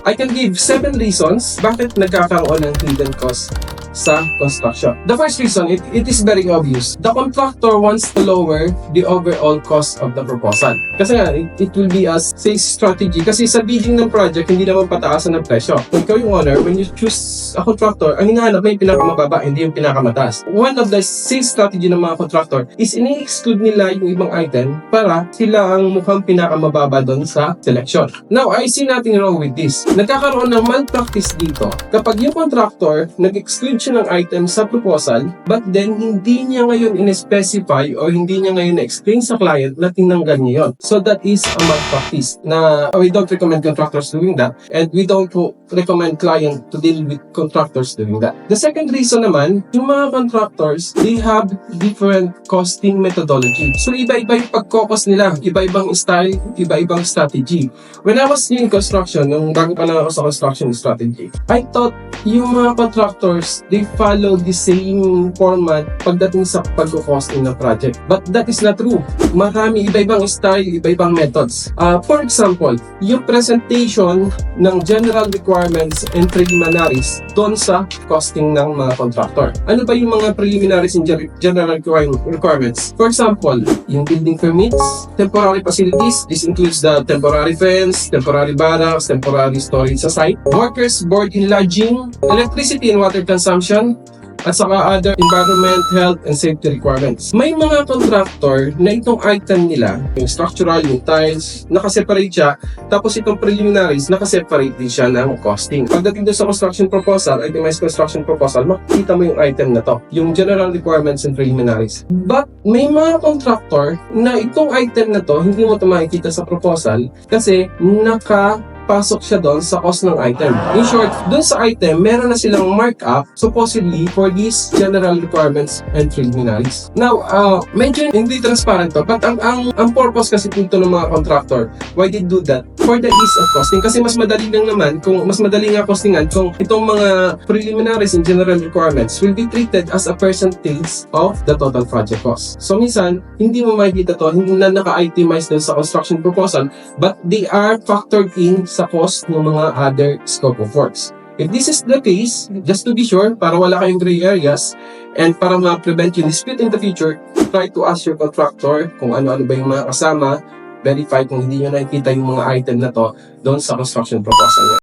I can give 7 reasons bakit nagkakaroon ng hidden cost sa construction. The first reason, it is very obvious. The contractor wants to lower the overall cost of the proposal. Kasi nga, it will be a sales strategy. Kasi sa bidding ng project, hindi naman pataasan ng presyo. Kung ikaw yung owner, when you choose a contractor, ang hinahanap mo yung pinakamababa, hindi yung pinakamataas. One of the sales strategy ng mga contractor is ini-exclude nila yung ibang item para sila ang mukhang pinakamababa doon sa selection. Now, I see nothing wrong with this. Nagkakaroon ng malpractice dito. Kapag yung contractor nag-exclude siya ng item sa proposal, but then hindi niya ngayon in-specify o hindi niya ngayon na-explain sa client na tinanggal niya yun. So that is a malpractice na we don't recommend contractors doing that, and we don't recommend client to deal with contractors doing that. The second reason naman, yung mga contractors, they have different costing methodology. So iba-iba yung pag-focus nila, iba-ibang style, iba-ibang strategy. When I was in construction, nung bago pa lang ako sa construction strategy, I thought yung mga contractors, they follow the same format pagdating sa pag-costing ng project. But that is not true. Marami iba-ibang style, iba-ibang methods. For example, yung presentation ng general requirements and preliminaries doon sa costing ng mga contractor. Ano ba yung mga preliminaries and general requirements? For example, yung building permits, temporary facilities, this includes the temporary fence, temporary barracks, temporary storage sa site, workers, board and lodging, electricity and water consumption, at saka other environment, health, and safety requirements. May mga contractor na itong item nila, yung structural, yung tiles, nakaseparate siya, tapos itong preliminaries, nakaseparate din siya ng costing. Pagdating doon sa construction proposal, itemized construction proposal, makikita mo yung item na to, yung general requirements and preliminaries. But may mga contractor na itong item na to, hindi mo ito makikita sa proposal kasi pasok siya doon sa cost ng item. In short, doon sa item, meron na silang markup supposedly for these general requirements and preliminaries. Now, medyo hindi transparent to, but ang purpose kasi dito ng mga contractor, why they do that? For the ease of costing. Kasi mas madali lang naman, mas madali nga costingan kung itong mga preliminaries and general requirements will be treated as a percentage of the total project cost. So minsan, hindi mo makikita to, hindi na naka-itemize doon sa construction proposal, but they are factored in sa cost ng mga other scope of works. If this is the case, just to be sure, para wala kayong gray areas, and para ma-prevent yung dispute in the future, try to ask your contractor kung ano-ano ba yung mga kasama, verify kung hindi nyo nakikita yung mga item na to doon sa construction proposal niya.